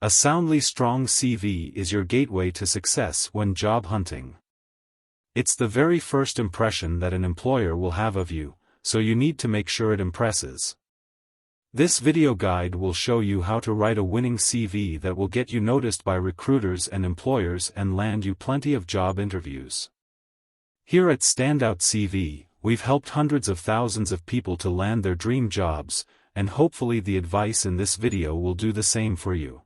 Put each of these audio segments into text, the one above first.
A soundly strong CV is your gateway to success when job hunting. It's the very first impression that an employer will have of you, so you need to make sure it impresses. This video guide will show you how to write a winning CV that will get you noticed by recruiters and employers and land you plenty of job interviews. Here at Standout CV, we've helped hundreds of thousands of people to land their dream jobs, and hopefully the advice in this video will do the same for you.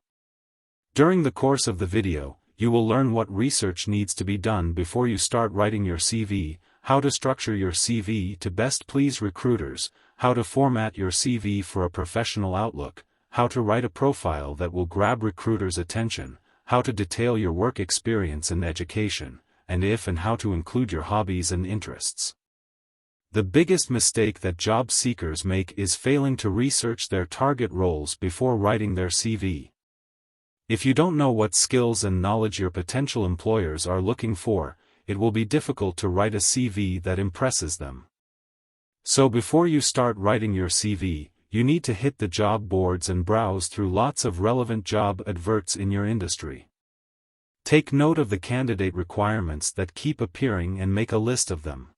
During the course of the video, you will learn what research needs to be done before you start writing your CV, how to structure your CV to best please recruiters, how to format your CV for a professional outlook, how to write a profile that will grab recruiters' attention, how to detail your work experience and education, and if and how to include your hobbies and interests. The biggest mistake that job seekers make is failing to research their target roles before writing their CV. If you don't know what skills and knowledge your potential employers are looking for, it will be difficult to write a CV that impresses them. So before you start writing your CV, you need to hit the job boards and browse through lots of relevant job adverts in your industry. Take note of the candidate requirements that keep appearing and make a list of them.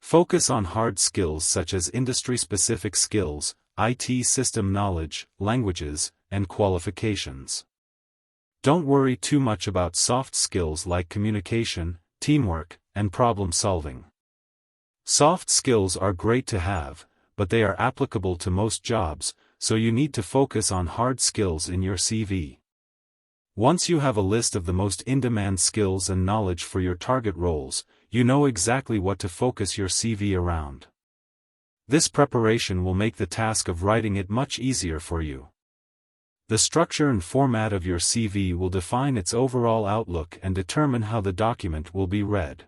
Focus on hard skills such as industry-specific skills, IT system knowledge, languages, and qualifications. Don't worry too much about soft skills like communication, teamwork, and problem solving. Soft skills are great to have, but they are applicable to most jobs, so you need to focus on hard skills in your CV. Once you have a list of the most in-demand skills and knowledge for your target roles, you know exactly what to focus your CV around. This preparation will make the task of writing it much easier for you. The structure and format of your CV will define its overall outlook and determine how the document will be read.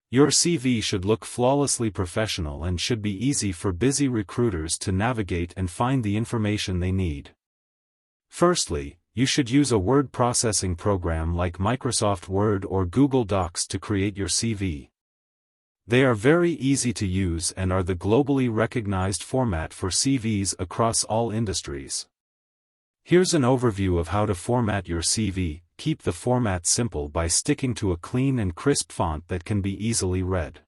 Your CV should look flawlessly professional and should be easy for busy recruiters to navigate and find the information they need. Firstly, you should use a word processing program like Microsoft Word or Google Docs to create your CV. They are very easy to use and are the globally recognized format for CVs across all industries. Here's an overview of how to format your CV. Keep the format simple by sticking to a clean and crisp font that can be easily read.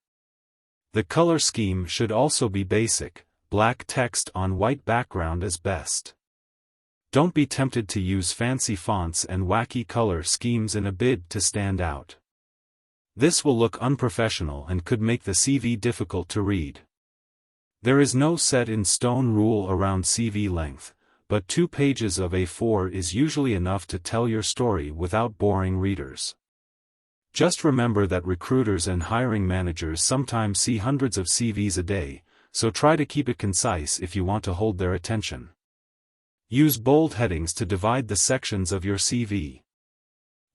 The color scheme should also be basic, black text on white background is best. Don't be tempted to use fancy fonts and wacky color schemes in a bid to stand out. This will look unprofessional and could make the CV difficult to read. There is no set-in-stone rule around CV length, but 2 pages of A4 is usually enough to tell your story without boring readers. Just remember that recruiters and hiring managers sometimes see hundreds of CVs a day, so try to keep it concise if you want to hold their attention. Use bold headings to divide the sections of your CV.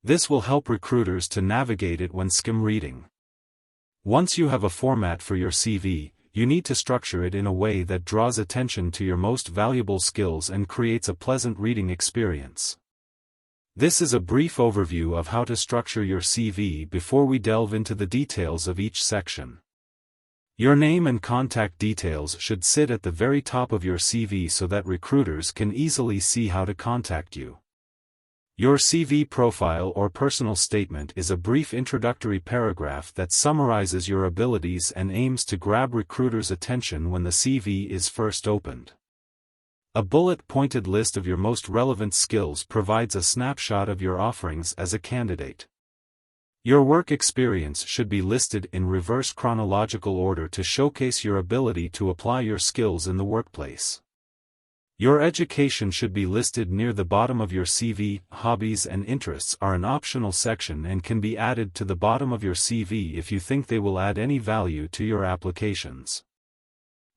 This will help recruiters to navigate it when skim reading. Once you have a format for your CV, you need to structure it in a way that draws attention to your most valuable skills and creates a pleasant reading experience. This is a brief overview of how to structure your CV before we delve into the details of each section. Your name and contact details should sit at the very top of your CV so that recruiters can easily see how to contact you. Your CV profile or personal statement is a brief introductory paragraph that summarizes your abilities and aims to grab recruiters' attention when the CV is first opened. A bullet-pointed list of your most relevant skills provides a snapshot of your offerings as a candidate. Your work experience should be listed in reverse chronological order to showcase your ability to apply your skills in the workplace. Your education should be listed near the bottom of your CV. Hobbies and interests are an optional section and can be added to the bottom of your CV if you think they will add any value to your applications.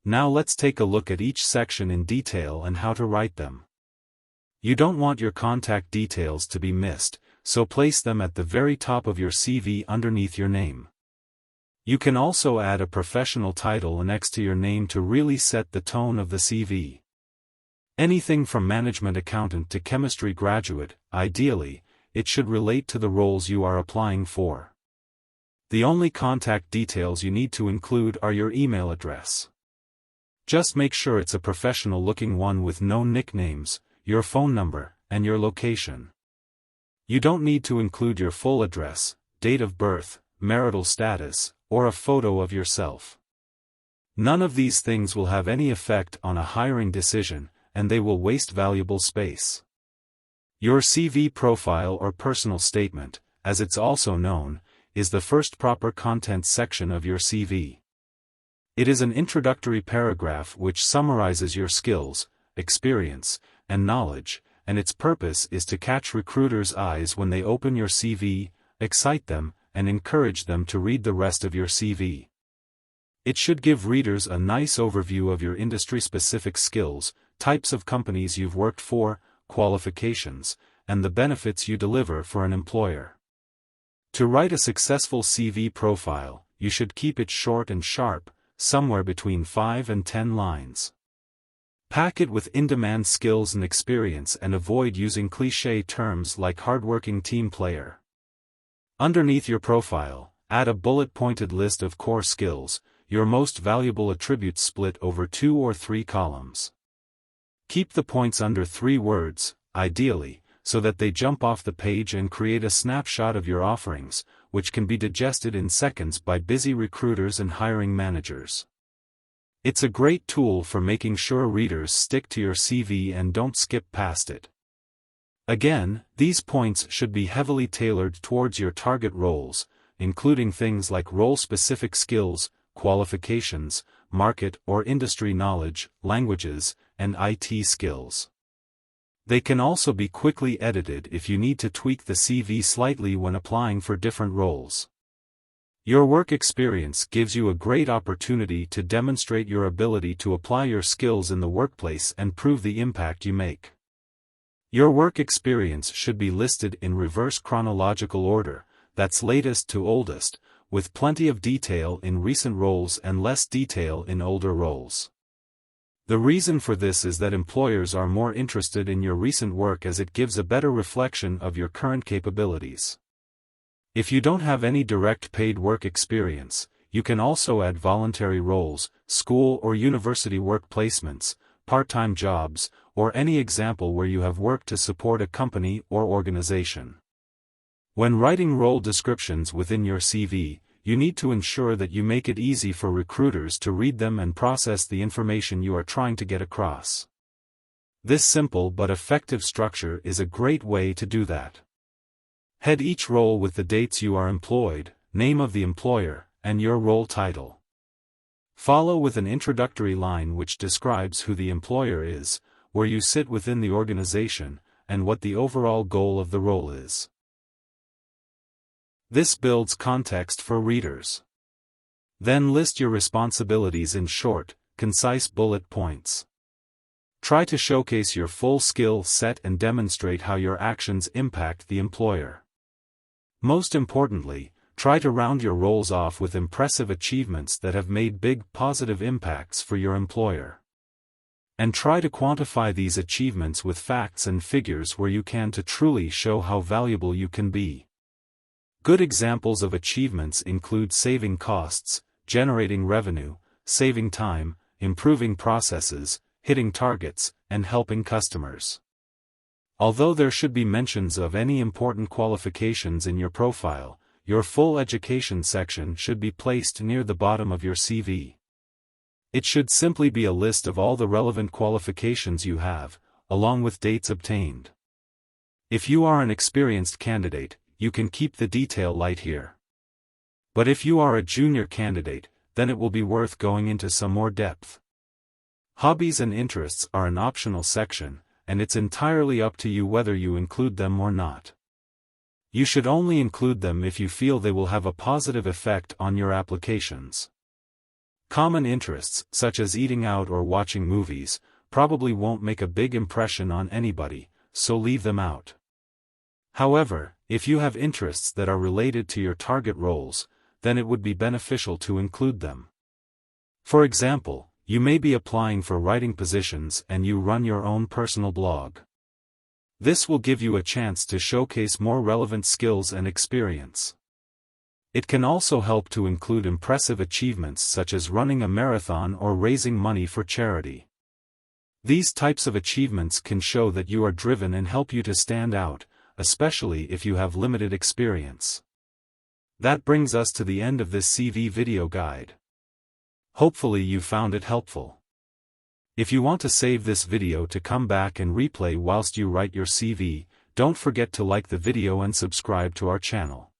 Now let's take a look at each section in detail and how to write them. You don't want your contact details to be missed, so place them at the very top of your CV underneath your name. You can also add a professional title next to your name to really set the tone of the CV. Anything from management accountant to chemistry graduate, ideally, it should relate to the roles you are applying for. The only contact details you need to include are your email address. Just make sure it's a professional-looking one with no nicknames, your phone number, and your location. You don't need to include your full address, date of birth, marital status, or a photo of yourself. None of these things will have any effect on a hiring decision, and they will waste valuable space. Your CV profile or personal statement, as it's also known, is the first proper content section of your CV. It is an introductory paragraph which summarizes your skills, experience, and knowledge, and its purpose is to catch recruiters' eyes when they open your CV, excite them, and encourage them to read the rest of your CV. It should give readers a nice overview of your industry-specific skills, types of companies you've worked for, qualifications, and the benefits you deliver for an employer. To write a successful CV profile, you should keep it short and sharp, somewhere between 5 and 10 lines. Pack it with in-demand skills and experience and avoid using cliché terms like hardworking team player. Underneath your profile, add a bullet-pointed list of core skills, your most valuable attributes split over 2 or 3 columns. Keep the points under 3 words, ideally, so that they jump off the page and create a snapshot of your offerings, which can be digested in seconds by busy recruiters and hiring managers. It's a great tool for making sure readers stick to your CV and don't skip past it. Again, these points should be heavily tailored towards your target roles, including things like role-specific skills, qualifications, market or industry knowledge, languages, and IT skills. They can also be quickly edited if you need to tweak the CV slightly when applying for different roles. Your work experience gives you a great opportunity to demonstrate your ability to apply your skills in the workplace and prove the impact you make. Your work experience should be listed in reverse chronological order, that's latest to oldest, with plenty of detail in recent roles and less detail in older roles. The reason for this is that employers are more interested in your recent work as it gives a better reflection of your current capabilities. If you don't have any direct paid work experience, you can also add voluntary roles, school or university work placements, part-time jobs, or any example where you have worked to support a company or organization. When writing role descriptions within your CV, you need to ensure that you make it easy for recruiters to read them and process the information you are trying to get across. This simple but effective structure is a great way to do that. Head each role with the dates you are employed, name of the employer, and your role title. Follow with an introductory line which describes who the employer is, where you sit within the organization, and what the overall goal of the role is. This builds context for readers. Then list your responsibilities in short, concise bullet points. Try to showcase your full skill set and demonstrate how your actions impact the employer. Most importantly, try to round your roles off with impressive achievements that have made big positive impacts for your employer. And try to quantify these achievements with facts and figures where you can to truly show how valuable you can be. Good examples of achievements include saving costs, generating revenue, saving time, improving processes, hitting targets, and helping customers. Although there should be mentions of any important qualifications in your profile, your full education section should be placed near the bottom of your CV. It should simply be a list of all the relevant qualifications you have, along with dates obtained. If you are an experienced candidate, you can keep the detail light here. But if you are a junior candidate, then it will be worth going into some more depth. Hobbies and interests are an optional section, and it's entirely up to you whether you include them or not. You should only include them if you feel they will have a positive effect on your applications. Common interests, such as eating out or watching movies, probably won't make a big impression on anybody, so leave them out. However, if you have interests that are related to your target roles, then it would be beneficial to include them. For example, you may be applying for writing positions and you run your own personal blog. This will give you a chance to showcase more relevant skills and experience. It can also help to include impressive achievements such as running a marathon or raising money for charity. These types of achievements can show that you are driven and help you to stand out, especially if you have limited experience. That brings us to the end of this CV video guide. Hopefully you found it helpful. If you want to save this video to come back and replay whilst you write your CV, don't forget to like the video and subscribe to our channel.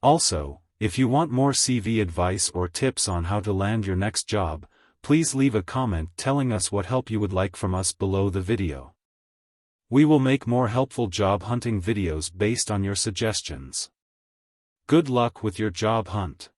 Also, if you want more CV advice or tips on how to land your next job, please leave a comment telling us what help you would like from us below the video. We will make more helpful job hunting videos based on your suggestions. Good luck with your job hunt.